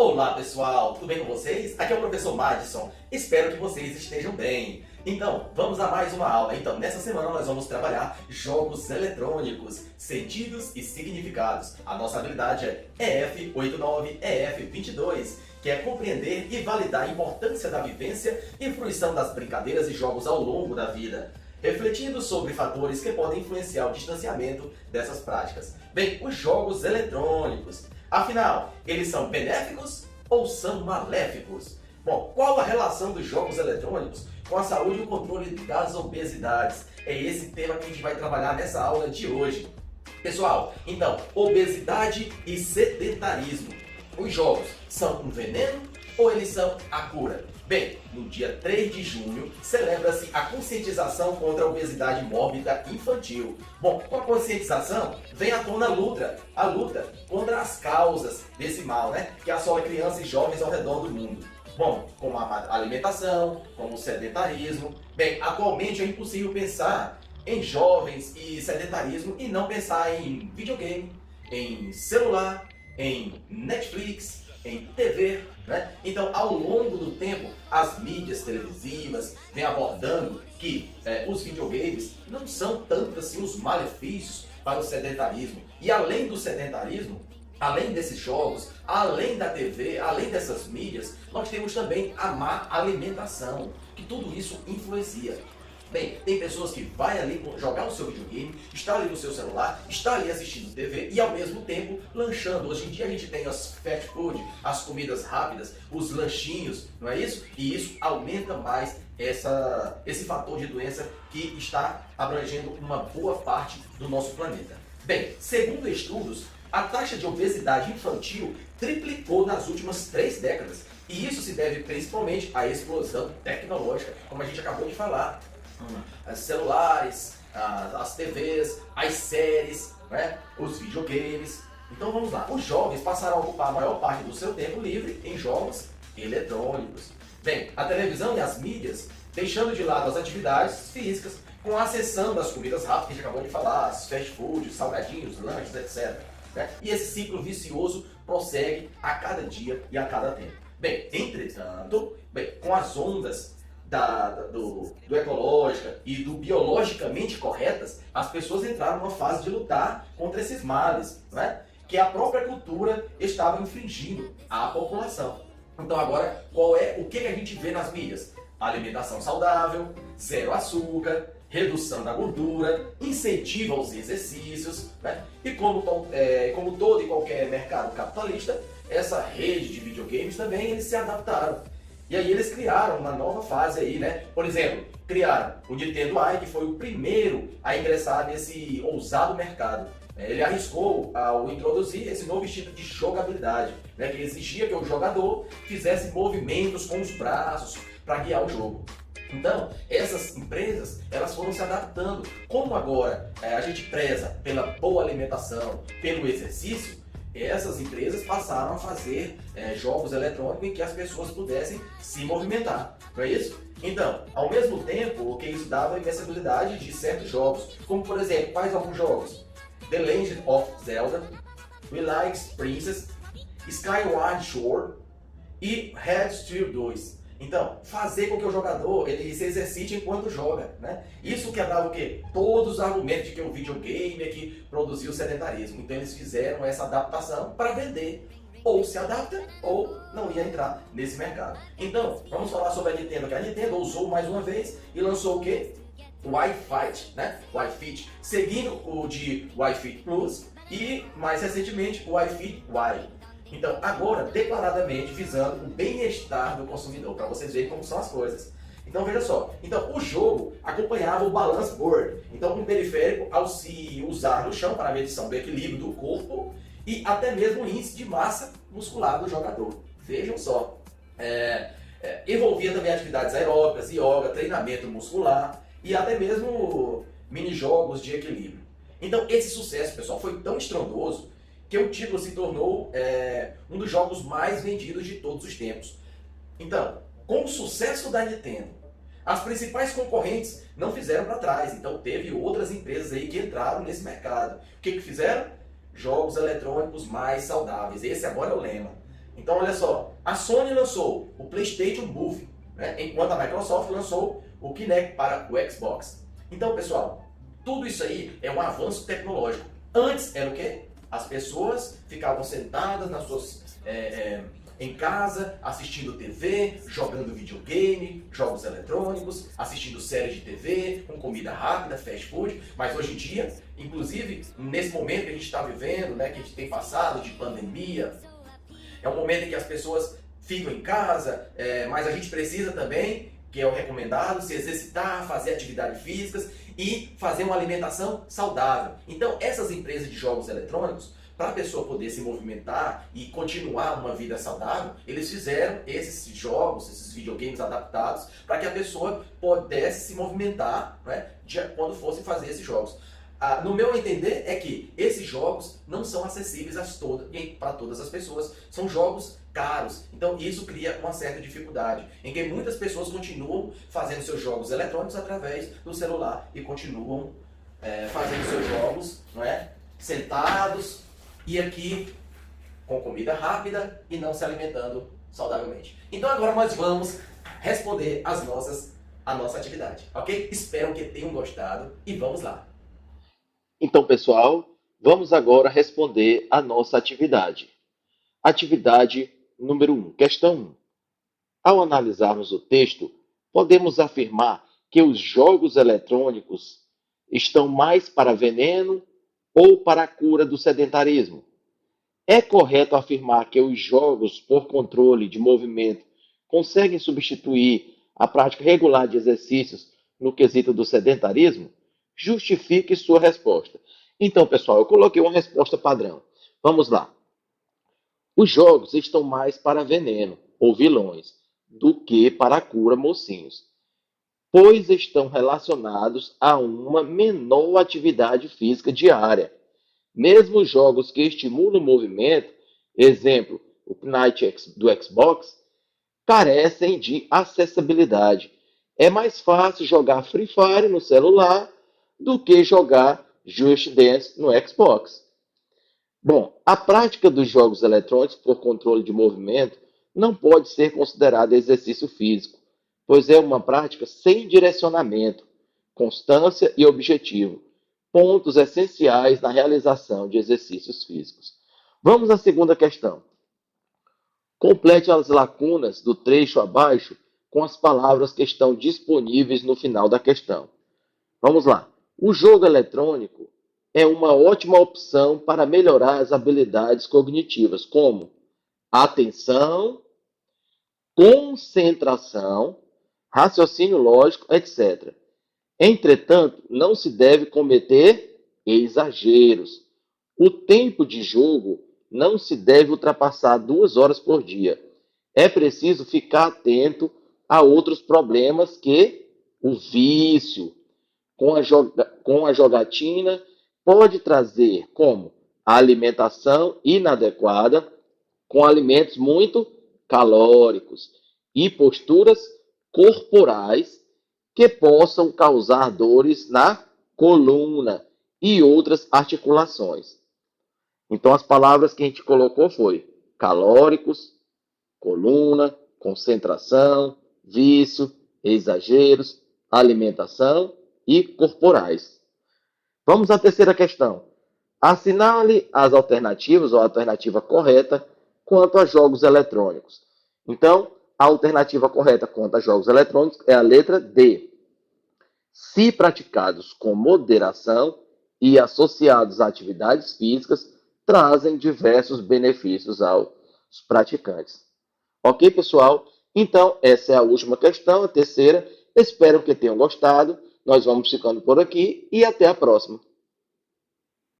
Olá pessoal, tudo bem com vocês? Aqui é o professor Madison, espero que vocês estejam bem. Então, vamos a mais uma aula. Então, nessa semana nós vamos trabalhar jogos eletrônicos, sentidos e significados. A nossa habilidade é EF89, EF22, que é compreender e validar a importância da vivência e fruição das brincadeiras e jogos ao longo da vida, refletindo sobre fatores que podem influenciar o distanciamento dessas práticas. Bem, os jogos eletrônicos. Afinal, eles são benéficos ou são maléficos? Bom, qual a relação dos jogos eletrônicos com a saúde e o controle das obesidades? É esse tema que a gente vai trabalhar nessa aula de hoje. Pessoal, então, obesidade e sedentarismo. Os jogos são um veneno ou eles são a cura? Bem, no dia 3 de junho, celebra-se a conscientização contra a obesidade mórbida infantil. Bom, com a conscientização, vem à tona a luta contra as causas desse mal, que assola crianças e jovens ao redor do mundo. Bom, como a alimentação, como o sedentarismo. Bem, atualmente é impossível pensar em jovens e sedentarismo e não pensar em videogame, em celular, em Netflix, em TV, Então, ao longo do tempo, as mídias televisivas vêm abordando que os videogames não são tanto assim os malefícios para o sedentarismo. E além do sedentarismo, além desses jogos, além da TV, além dessas mídias, nós temos também a má alimentação, que tudo isso influencia. Bem, tem pessoas que vai ali jogar o seu videogame, está ali no seu celular, está ali assistindo TV e ao mesmo tempo lanchando. Hoje em dia a gente tem as fast food, as comidas rápidas, os lanchinhos, não é isso? E isso aumenta mais esse fator de doença que está abrangendo uma boa parte do nosso planeta. Bem, segundo estudos, a taxa de obesidade infantil triplicou nas últimas 3 décadas. E isso se deve principalmente à explosão tecnológica, como a gente acabou de falar. Os celulares, as TVs, as séries, os videogames. Então vamos lá, os jovens passaram a ocupar a maior parte do seu tempo livre em jogos eletrônicos. Bem, a televisão e as mídias deixando de lado as atividades físicas com a ascensão das comidas rápidas que a gente acabou de falar, as fast food, salgadinhos, lanches, etc. E esse ciclo vicioso prossegue a cada dia e a cada tempo. Bem, entretanto, com as ondas do ecológica e do biologicamente corretas, as pessoas entraram numa fase de lutar contra esses males, que a própria cultura estava infringindo à população. Então agora, o que a gente vê nas mídias? Alimentação saudável, zero açúcar, redução da gordura, incentivo aos exercícios, E como todo e qualquer mercado capitalista, essa rede de videogames também eles se adaptaram. E aí eles criaram uma nova fase aí, Por exemplo, criaram o Nintendo Wii, que foi o primeiro a ingressar nesse ousado mercado. Ele arriscou ao introduzir esse novo estilo de jogabilidade, que exigia que o jogador fizesse movimentos com os braços para guiar o jogo. Então, essas empresas, elas foram se adaptando. Como agora a gente preza pela boa alimentação, pelo exercício, essas empresas passaram a fazer jogos eletrônicos em que as pessoas pudessem se movimentar, não é isso? Então, ao mesmo tempo, o que isso dava a invencibilidade de certos jogos, como por exemplo, quais alguns jogos? The Legend of Zelda, Twilight Princess, Skyward Sword e Red Steel 2. Então, fazer com que o jogador ele se exercite enquanto joga, Isso que dava o quê? Todos os argumentos de que o videogame é que produziu o sedentarismo. Então eles fizeram essa adaptação para vender. Ou se adapta, ou não ia entrar nesse mercado. Então, vamos falar sobre a Nintendo, que a Nintendo ousou mais uma vez e lançou o quê? O Wii Fit, Wii Fit, seguindo o de Wii Fit Plus e, mais recentemente, o Wii Fit Wii. Então, agora, declaradamente visando o bem-estar do consumidor, para vocês verem como são as coisas. Então, veja só. Então, o jogo acompanhava o balance board. Então, um periférico, ao se usar no chão para a medição do equilíbrio do corpo e até mesmo o índice de massa muscular do jogador. Vejam só. Envolvia também atividades aeróbicas, yoga, treinamento muscular e até mesmo mini-jogos de equilíbrio. Então, esse sucesso, pessoal, foi tão estrondoso que o título se tornou um dos jogos mais vendidos de todos os tempos. Então, com o sucesso da Nintendo, as principais concorrentes não fizeram para trás. Então, teve outras empresas aí que entraram nesse mercado. O que fizeram? Jogos eletrônicos mais saudáveis. Esse agora é o lema. Então, olha só, a Sony lançou o PlayStation Move, né, enquanto a Microsoft lançou o Kinect para o Xbox. Então, pessoal, tudo isso aí é um avanço tecnológico. Antes era o quê? As pessoas ficavam sentadas nas suas, em casa, assistindo TV, jogando videogame, jogos eletrônicos, assistindo séries de TV, com comida rápida, fast food. Mas hoje em dia, inclusive nesse momento que a gente está vivendo, né, que a gente tem passado de pandemia, é um momento em que as pessoas ficam em casa, mas a gente precisa também, que é o recomendado, se exercitar, fazer atividades físicas e fazer uma alimentação saudável. Então, essas empresas de jogos eletrônicos, para a pessoa poder se movimentar e continuar uma vida saudável, eles fizeram esses jogos, esses videogames adaptados para que a pessoa pudesse se movimentar, né, quando fosse fazer esses jogos. No meu entender é que esses jogos não são acessíveis para todas as pessoas, são jogos caros, então isso cria uma certa dificuldade, em que muitas pessoas continuam fazendo seus jogos eletrônicos através do celular e continuam fazendo seus jogos, não é, sentados e aqui com comida rápida e não se alimentando saudavelmente. Então agora nós vamos responder a nossa atividade, ok? Espero que tenham gostado e vamos lá. Então, pessoal, vamos agora responder a nossa atividade. Atividade número 1, questão 1. Ao analisarmos o texto, podemos afirmar que os jogos eletrônicos estão mais para veneno ou para a cura do sedentarismo? É correto afirmar que os jogos por controle de movimento conseguem substituir a prática regular de exercícios no quesito do sedentarismo? Justifique sua resposta. Então, pessoal, eu coloquei uma resposta padrão. Vamos lá. Os jogos estão mais para veneno ou vilões do que para a cura, mocinhos, pois estão relacionados a uma menor atividade física diária. Mesmo os jogos que estimulam o movimento, exemplo, o Kinect do Xbox, carecem de acessibilidade. É mais fácil jogar Free Fire no celular do que jogar Just Dance no Xbox. Bom, a prática dos jogos eletrônicos por controle de movimento não pode ser considerada exercício físico, pois é uma prática sem direcionamento, constância e objetivo, pontos essenciais na realização de exercícios físicos. Vamos à segunda questão. Complete as lacunas do trecho abaixo com as palavras que estão disponíveis no final da questão. Vamos lá. O jogo eletrônico é uma ótima opção para melhorar as habilidades cognitivas, como atenção, concentração, raciocínio lógico, etc. Entretanto, não se deve cometer exageros. O tempo de jogo não se deve ultrapassar 2 horas por dia. É preciso ficar atento a outros problemas que o vício com a jogatina pode trazer, como a alimentação inadequada, com alimentos muito calóricos e posturas corporais que possam causar dores na coluna e outras articulações. Então, as palavras que a gente colocou foi calóricos, coluna, concentração, vício, exageros, alimentação e corporais. Vamos à terceira questão. Assinale as alternativas ou a alternativa correta quanto a jogos eletrônicos. Então, a alternativa correta quanto a jogos eletrônicos é a letra D. Se praticados com moderação e associados a atividades físicas, trazem diversos benefícios aos praticantes. Ok, pessoal? Então, essa é a última questão, a terceira. Espero que tenham gostado. Nós vamos ficando por aqui e até a próxima.